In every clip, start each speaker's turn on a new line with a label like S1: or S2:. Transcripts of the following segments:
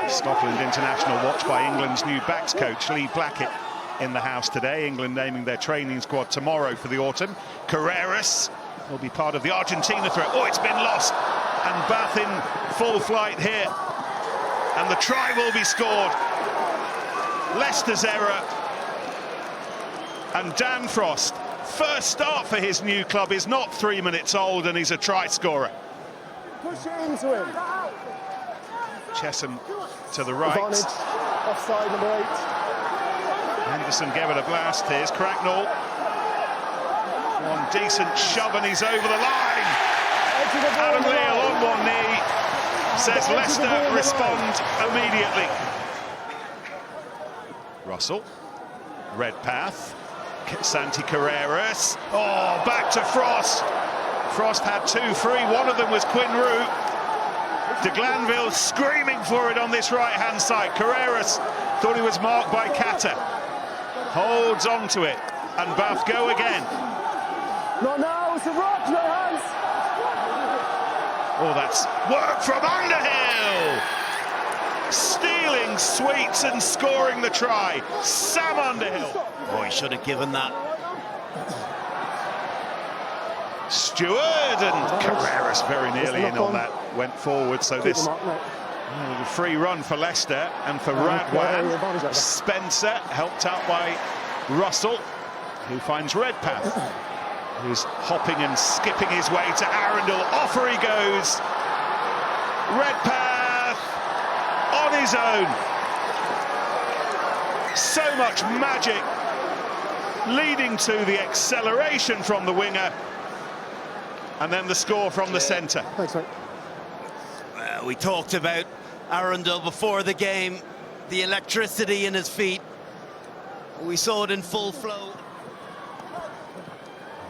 S1: Scotland international watched by England's new backs coach Lee Blackett in the house today. England naming their training squad tomorrow for the autumn. Carreras will be part of the Argentina threat. Oh, it's been lost. And Bath in full flight here. And the try will be scored. Leicester's error. And Dan Frost, first start for his new club, is not 3 minutes old, and he's a try scorer.
S2: Push it into him.
S1: Chesham to the right.
S2: Advantage. Offside, number 8.
S1: Henderson gave it a blast. Here's Cracknell. One decent shove and he's over the line. Adam Leal on one knee. Says Leicester respond immediately. Russell. Redpath. Santi Carreras. Oh, back to Frost. Frost had 2 free. One of them was Quinn Root. De Glanville screaming for it on this right-hand side. Carreras thought he was marked by Kata. Holds on to it. And Bath go again.
S2: Not now, it's a rock, no hands.
S1: Oh, that's work from Underhill. Stealing sweets and scoring the try. Sam Underhill.
S3: Oh, he should have given that.
S1: Stewart and Carreras very nearly in on that. Went forward, so this free run for Leicester and for Radwan. Spencer helped out by Russell, who finds Redpath, who's hopping and skipping his way to Arundel. Offer he goes. Redpath on his own. So much magic, leading to the acceleration from the winger, and then the score from the centre.
S2: Thanks, mate.
S3: We talked about Arundel before the game, the electricity in his feet. We saw it in full flow.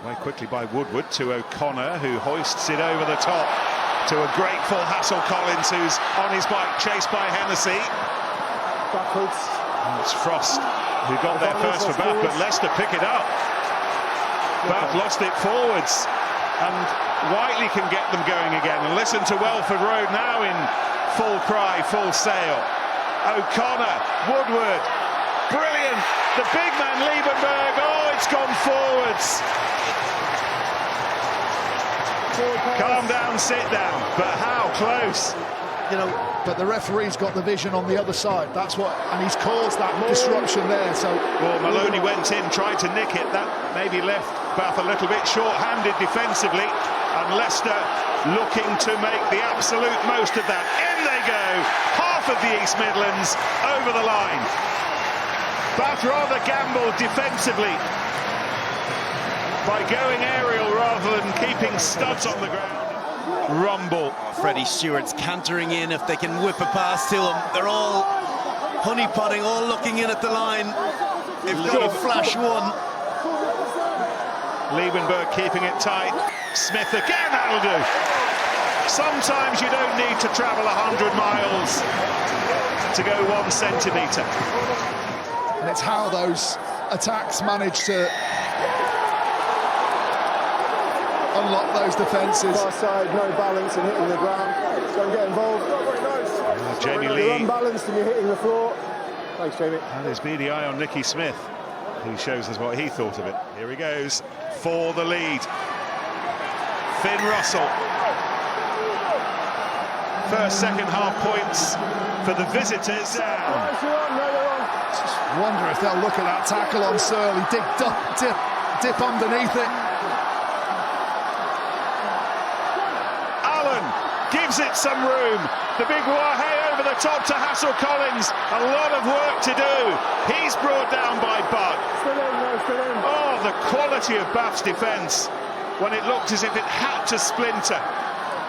S1: Way quickly by Woodward to O'Connor, who hoists it over the top to a grateful Hassel Collins, who's on his bike, chased by Hennessy.
S2: Backwards.
S1: And it's Frost who got there first for Bath, but Leicester pick it up. Bath lost it forwards, and Whiteley can get them going again. And listen to Welford Road now in full cry, full sail. O'Connor, Woodward, brilliant. The big man Liebenberg, oh, it's gone forwards. Calm down, sit down, but how close?
S4: You know, but the referee's got the vision on the other side. That's what, and he's caused that disruption there. So,
S1: well, Maloney went in, tried to nick it. That maybe left Bath a little bit short-handed defensively, and Leicester looking to make the absolute most of that. In they go, half of the East Midlands over the line. Bath rather gambled defensively by going aerial rather than keeping studs on the ground. Rumble.
S3: Freddie Stewart's cantering in if they can whip a pass to him. They're all honeypotting, all looking in at the line. They've got a flash one.
S1: Liebenberg keeping it tight. Smith again, that'll do. Sometimes you don't need to travel 100 miles to go 1 centimetre.
S4: And it's how those attacks manage to unlock those defences.
S2: Far side, no balance and hitting the ground. Don't get involved.
S1: Jamie Lee.
S2: You're unbalanced and you're hitting the floor. Thanks, Jamie.
S1: And his beady eye on Nicky Smith, who shows us what he thought of it. Here he goes for the lead. Finn Russell. First, second half points for the visitors. Down.
S4: Just wonder if they'll look at that tackle on Surly, dip underneath it.
S1: Allen gives it some room. The big Wahe over the top to Hassel Collins. A lot of work to do. He's brought down by Budd. Oh, the quality of Bath's defence when it looked as if it had to splinter.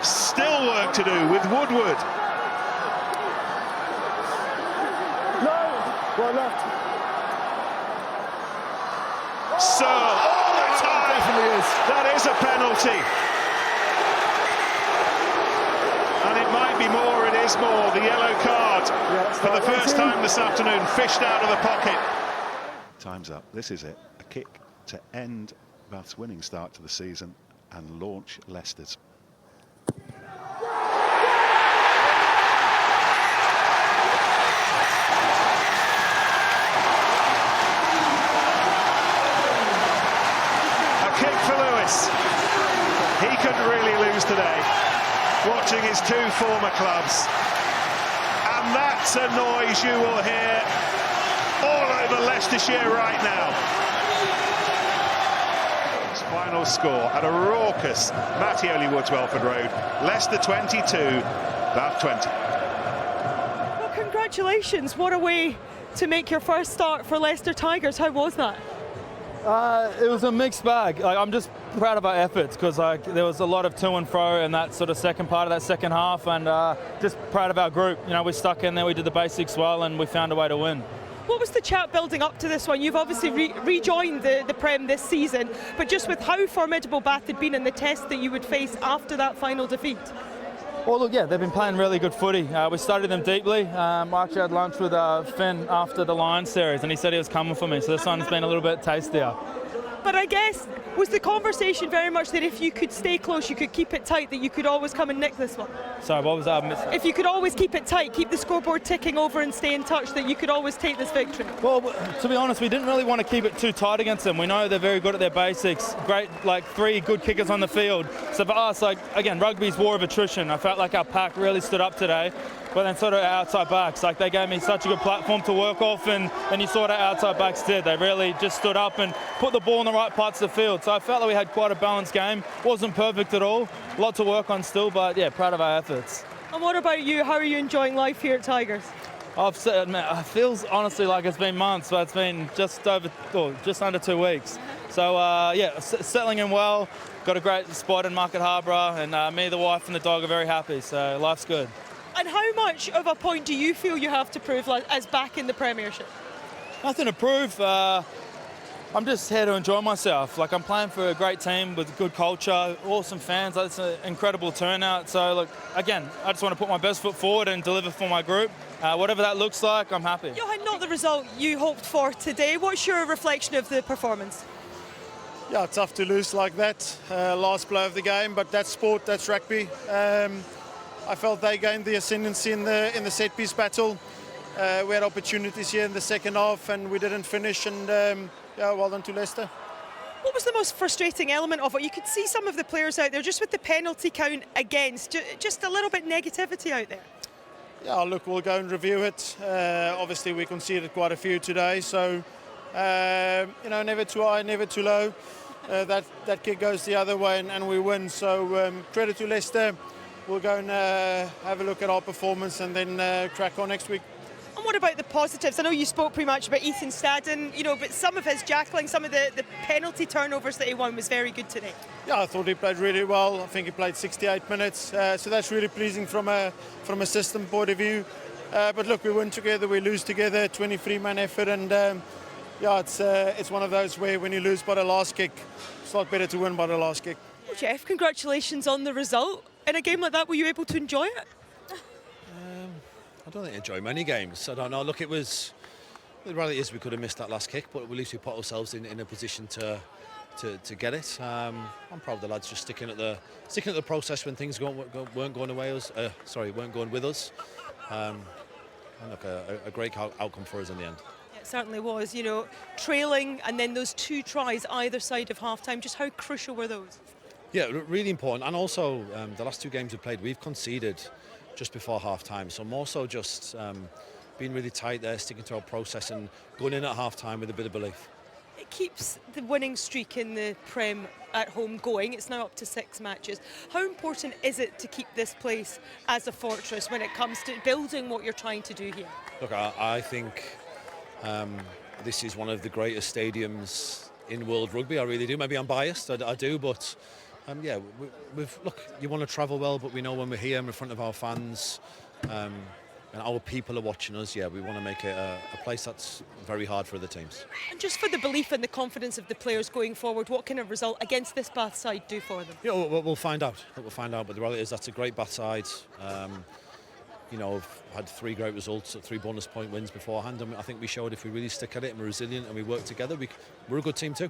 S1: Still work to do with Woodward.
S2: No, right left.
S1: Searle all the time.
S4: Definitely is.
S1: That is a penalty. And it might be more, it is more. The yellow card for the first time this afternoon, fished out of the pocket. Time's up. This is it. A kick to end Bath's winning start to the season and launch Leicester's. really lose today, watching his two former clubs. And that's a noise you will hear all over Leicestershire right now. His final score at a raucous Mattioli Woods Welford Road. Leicester 22, Bath 20.
S5: Well, congratulations. What a way to make your first start for Leicester Tigers. How was that?
S6: It was a mixed bag. I'm just proud of our efforts because there was a lot of to and fro in that sort of second part of that second half, and just proud of our group. You know, we stuck in there, we did the basics well, and we found a way to win.
S5: What was the chat building up to this one? You've obviously rejoined the Prem this season, but just with how formidable Bath had been in the test that you would face after that final defeat.
S6: Well, look, yeah, they've been playing really good footy. We studied them deeply. I actually had lunch with Finn after the Lions series, and he said he was coming for me, so this one's been a little bit tastier.
S5: But I guess, was the conversation very much that if you could stay close, you could keep it tight, that you could always come and nick this one?
S6: Sorry, what was that?
S5: If you could always keep it tight, keep the scoreboard ticking over and stay in touch, that you could always take this victory?
S6: Well, to be honest, we didn't really want to keep it too tight against them. We know they're very good at their basics. Great, like 3 good kickers on the field. So for us, like, again, rugby's war of attrition. I felt like our pack really stood up today. But then sort of our outside backs, like they gave me such a good platform to work off, and you saw what our outside backs did. They really just stood up and put the ball in the right parts of the field. So I felt like we had quite a balanced game. Wasn't perfect at all. A lot to work on still, but yeah, proud of our efforts.
S5: And what about you? How are you enjoying life here at Tigers?
S6: It feels honestly like it's been months, but it's been just under 2 weeks. So yeah, settling in well. Got a great spot in Market Harbour, and me, the wife, and the dog are very happy. So life's good.
S5: And how much of a point do you feel you have to prove as back in the Premiership?
S6: Nothing to prove. I'm just here to enjoy myself. Like, I'm playing for a great team with good culture, awesome fans. It's an incredible turnout. So look, again, I just want to put my best foot forward and deliver for my group. Whatever that looks like, I'm happy.
S5: Johan, not the result you hoped for today. What's your reflection of the performance?
S2: Yeah, tough to lose like that. Last play of the game, but that's sport, that's rugby. I felt they gained the ascendancy in the set piece battle. We had opportunities here in the second half and we didn't finish, and yeah, well done to Leicester.
S5: What was the most frustrating element of it? You could see some of the players out there just with the penalty count against, just a little bit negativity out there.
S2: Yeah, look, we'll go and review it. Obviously we conceded quite a few today, so you know, never too high, never too low. That kick goes the other way and we win, so credit to Leicester. We'll go and have a look at our performance and then crack on next week.
S5: And what about the positives? I know you spoke pretty much about Ethan Stadden, you know, but some of his jackling, some of the penalty turnovers that he won was very good today.
S2: Yeah, I thought he played really well. I think he played 68 minutes, so that's really pleasing from a system point of view. But look, we win together, we lose together, 23-man effort, and yeah, it's one of those where when you lose by the last kick, it's a lot better to win by the last kick.
S5: Well, Jeff, congratulations on the result. In a game like that, were you able to enjoy it?
S7: I don't think I enjoy many games. I don't know. Look, the reality is we could have missed that last kick, but at least we put ourselves in a position to get it. I'm proud of the lads just sticking at the process when things weren't going with us. And look, a great outcome for us in the end.
S5: It certainly was. You know, trailing and then those 2 tries either side of half-time. Just how crucial were those?
S7: Yeah, really important. And also, the last 2 games we played, we've conceded just before half-time. So more so just being really tight there, sticking to our process and going in at half-time with a bit of belief.
S5: It keeps the winning streak in the Prem at home going. It's now up to 6 matches. How important is it to keep this place as a fortress when it comes to building what you're trying to do here?
S7: Look, I think this is one of the greatest stadiums in world rugby. I really do. Maybe I'm biased, I do, but yeah, look, you want to travel well, but we know when we're here in front of our fans and our people are watching us, yeah, we want to make it a place that's very hard for other teams.
S5: And just for the belief and the confidence of the players going forward, what can a result against this Bath side do for them?
S7: Yeah, we'll find out. We'll find out, but the reality is that's a great Bath side. You know, I've had 3 great results, 3 bonus point wins beforehand, and I think we showed if we really stick at it and we're resilient and we work together, we're a good team too.